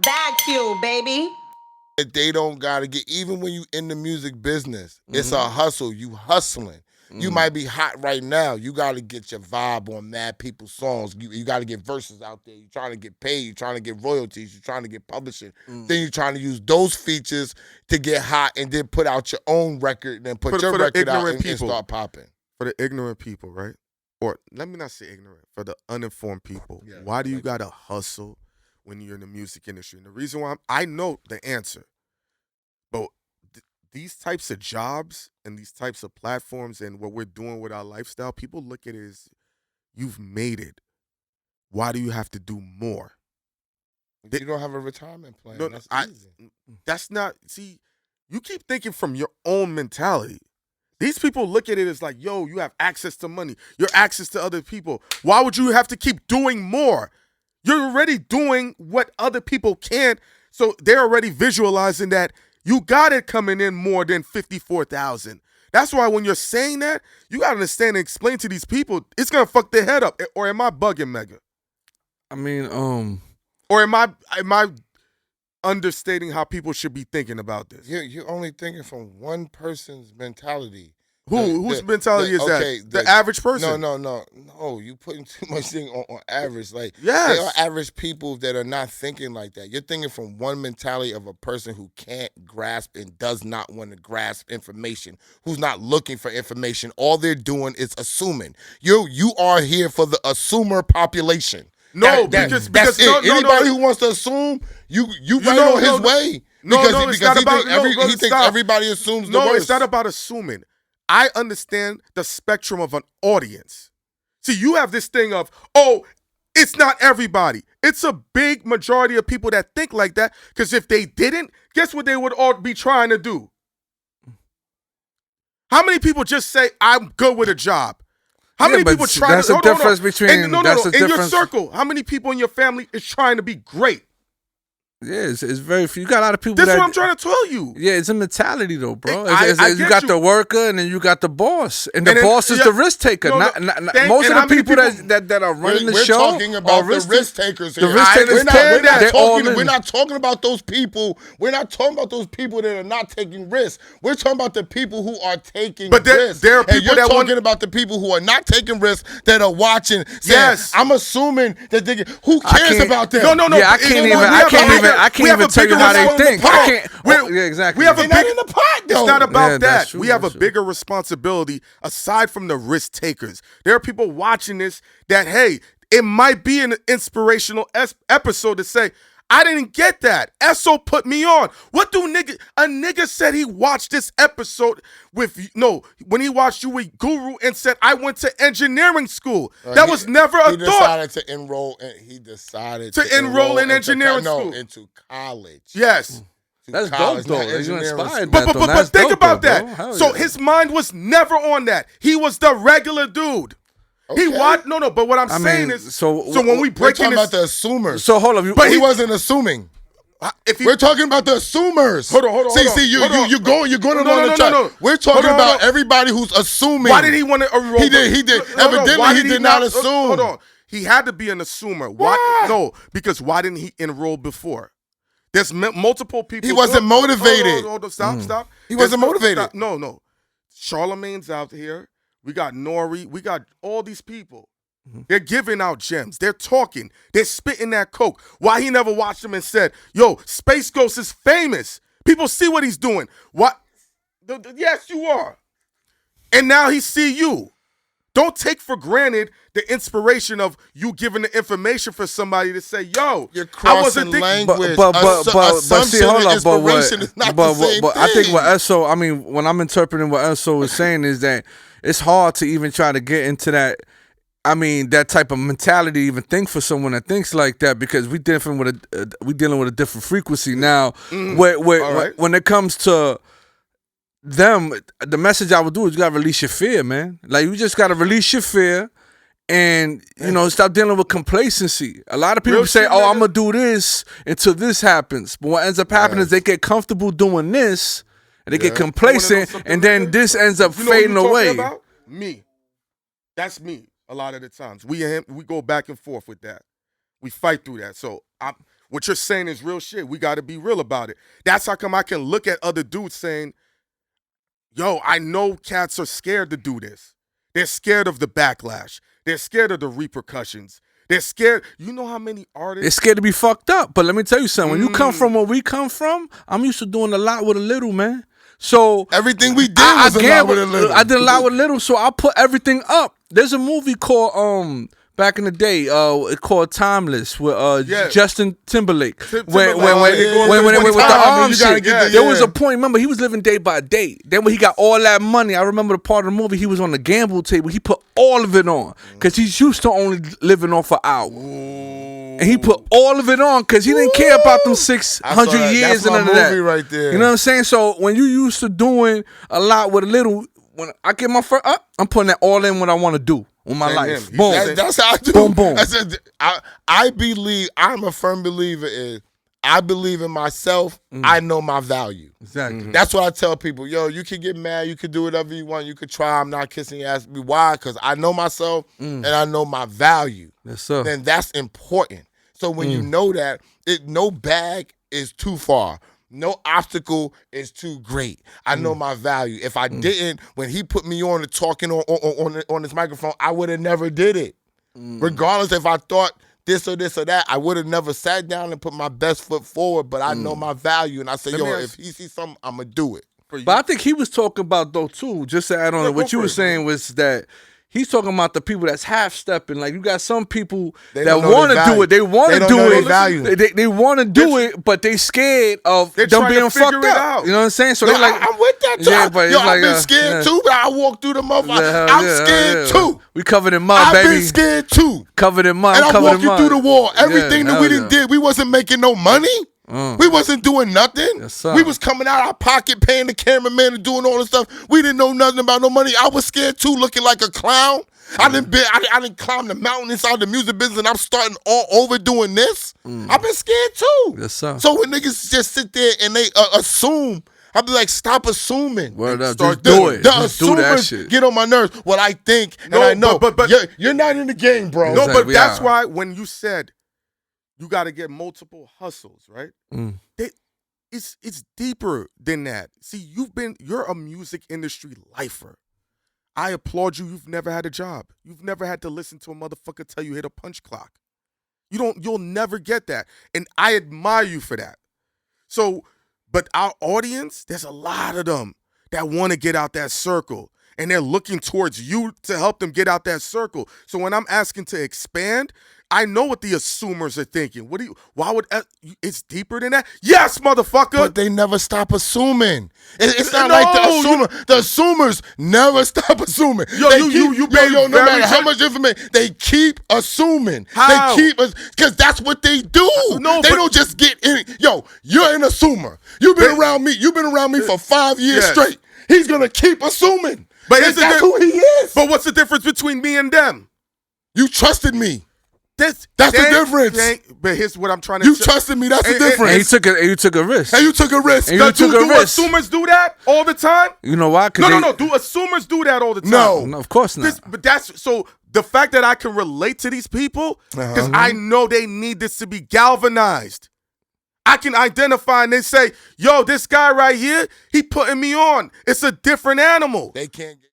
Bagfuel, baby. They don't gotta get, even when you in the music business, it's a hustle. You hustling. You might be hot right now. You gotta get your vibe on mad people's songs. You gotta get verses out there. You're trying to get paid. You're trying to get royalties. You're trying to get publishing. Then you're trying to use those features to get hot and then put out your own record and then put your record out and start popping. For the ignorant people, right? Or let me not say ignorant. For the uninformed people, why do you gotta hustle when you're in the music industry? And the reason why I know the answer, but these types of jobs and these types of platforms and what we're doing with our lifestyle, people look at it as you've made it. Why do you have to do more? You don't have a retirement plan. No, That's easy. That's not, see, you keep thinking from your own mentality. These people look at it as like, yo, you have access to money. You have access to other people. Why would you have to keep doing more? You're already doing what other people can't. So they're already visualizing that you got it coming in more than 54,000. That's why when you're saying that, you got to understand and explain to these people, it's going to fuck their head up. Or am I bugging, Mega? I mean, Or am I understating how people should be thinking about this? You're only thinking from one person's mentality. Whose mentality is that? The average person? No. You putting too much thing on average. Like, yes. There are average people that are not thinking like that. You're thinking from one mentality of a person who can't grasp and does not want to grasp information, who's not looking for information. All they're doing is assuming. You are here for the assumer population. No, because because anybody who wants to assume, you right on his way. Because it's not about he thinks everybody assumes the worst. No, it's not about assuming. I understand the spectrum of an audience. See, you have this thing of, oh, it's not everybody. It's a big majority of people that think like that, because if they didn't, guess what they would all be trying to do? How many people just say, I'm good with a job? How many people try that's to... That's the difference between... In your circle, how many people in your family is trying to be great? Yeah, it's very few. You got a lot of people. That's what I'm trying to tell you. Yeah, it's a mentality though, bro. You got the worker and then you got the boss, and the boss is the risk taker. Most of the people that are running the show. We're talking about the risk takers here. The risk takers. We're not talking about those people. We're not talking about those people that are not taking risks. We're talking about the people who are taking risks. There are people and you're talking about the people who are not taking risks that are watching. Yes, I'm assuming that they. Who cares about them? No. Yeah, I can't even tell you how they think. Yeah, exactly. We have a not in the pot, though. It's not about that. True, we have a bigger responsibility aside from the risk takers. There are people watching this that, hey, it might be an inspirational episode to say, I didn't get that. Esso put me on. What do a nigga said he watched this episode when he watched you with Guru and said, I went to engineering school. That was never a thought. He decided to enroll in engineering school. No, into college. Yes. That's dope, though. You inspired But think about that. So his mind was never on that. He was the regular dude. Okay. He watched. No. But what I'm saying is, so when we break in, about the assumers. So hold on, but he wasn't assuming. We're talking about the assumers. Hold on. You're going on the track. We're talking about everybody who's assuming. Why did he want to enroll? He did. Evidently, he did not assume. Hold on. He had to be an assumer. Why? No, because why didn't he enroll before? There's multiple people. He wasn't motivated. Hold on. Stop. He wasn't motivated. No. Charlemagne's out here. We got Nori. We got all these people. They're giving out gems. They're talking. They're spitting that coke. Why he never watched them and said, yo, Space Ghost is famous. People see what he's doing. What? Yes, you are. And now he see you. Don't take for granted the inspiration of you giving the information for somebody to say, yo, you're crossing language. But see, hold on. But I think what Esso, I mean, when I'm interpreting what Esso is saying is that it's hard to even try to get into that. I mean, that type of mentality, even think for someone that thinks like that, because we dealing with a different frequency now. When it comes to them, the message I would do is you gotta release your fear, man. Like, you just gotta release your fear and stop dealing with complacency. A lot of people say, "Oh, I'm gonna do this until this happens," but what ends up happening is they get comfortable doing this. And they get complacent, and then this ends up fading away. About? Me. That's me a lot of the times. We go back and forth with that. We fight through that. So what you're saying is real shit. We got to be real about it. That's how come I can look at other dudes saying, yo, I know cats are scared to do this. They're scared of the backlash. They're scared of the repercussions. They're scared. You know how many artists... They're scared to be fucked up. But let me tell you something. When you come from where we come from, I'm used to doing a lot with a little, man. So everything we did was a lot with a little. I did a lot with little, so I put everything up. There's a movie called back in the day, it called Timeless with Justin Timberlake. When with the arm shit, there was a point. Remember, he was living day by day. Then when he got all that money, I remember the part of the movie he was on the gamble table. He put all of it on because he's used to only living off an hour. And he put all of it on because he didn't care about them 600 years and none of that. Right there. You know what I'm saying? So when you used to doing a lot with a little, when I get my first up, I'm putting that all in what I want to do on my life. Boom. That's how I do. Boom, boom. I believe, I'm a firm believer in, I believe in myself. I know my value. Exactly. That's what I tell people. Yo, you can get mad. You can do whatever you want. You can try. I'm not kissing your ass. Why? Because I know myself and I know my value. Yes, sir. Then that's important. So when you know that, no bag is too far. No obstacle is too great. I know my value. If I didn't, when he put me on to talking on this microphone, I would have never did it. Regardless if I thought this or that, I would have never sat down and put my best foot forward, but I know my value. And I say, if he sees something, I'm going to do it. But I think he was talking about, though, too, just to add on to what you were saying, was that he's talking about the people that's half-stepping. Like, you got some people that want to do it. They want to do it. They want to do it, but they scared of them being fucked up. You know what I'm saying? So they're like, I'm with that too. Yeah, but I've been scared too, but I walk through the motherfucker. I'm scared too. We covered in mud, baby. I've been scared too. Covered in mud. And I'm walking through the wall. Everything that we did, we wasn't making no money. We wasn't doing nothing. Yes, sir. We was coming out our pocket, paying the cameraman and doing all this stuff. We didn't know nothing about no money. I was scared too, looking like a clown. I didn't climb the mountain inside the music business, and I'm starting all over doing this. I've been scared too. Yes, sir. So when niggas just sit there and they assume, I'll be like, stop assuming. Word up, just do it. Just do that shit. Get on my nerves. What I think, and I know, but you're not in the game, bro. No, but that's why when you said you got to get multiple hustles, right? It's deeper than that. See, you're a music industry lifer. I applaud you. You've never had a job. You've never had to listen to a motherfucker tell you hit a punch clock. You'll never get that. And I admire you for that. So, but our audience, there's a lot of them that want to get out that circle. And they're looking towards you to help them get out that circle. So when I'm asking to expand, I know what the assumers are thinking. It's deeper than that? Yes, motherfucker. But they never stop assuming. It's not like the assumers never stop assuming. No matter how much information, they keep assuming. How? They keep, because that's what they do. They don't just get in. Yo, you're an assumer. You've been around me. You've been around me for 5 years straight. He's going to keep assuming. But that's who he is. But what's the difference between me and them? You trusted me. That's the difference. But here's what I'm trying to You trusted me. That's the difference. And you took a risk. And you took a risk. Do assumers do that all the time? You know why? No. Do assumers do that all the time? No, of course not. But that's so. The fact that I can relate to these people, because I know they need this to be galvanized. I can identify and they say, yo, this guy right here, he putting me on. It's a different animal. They can't get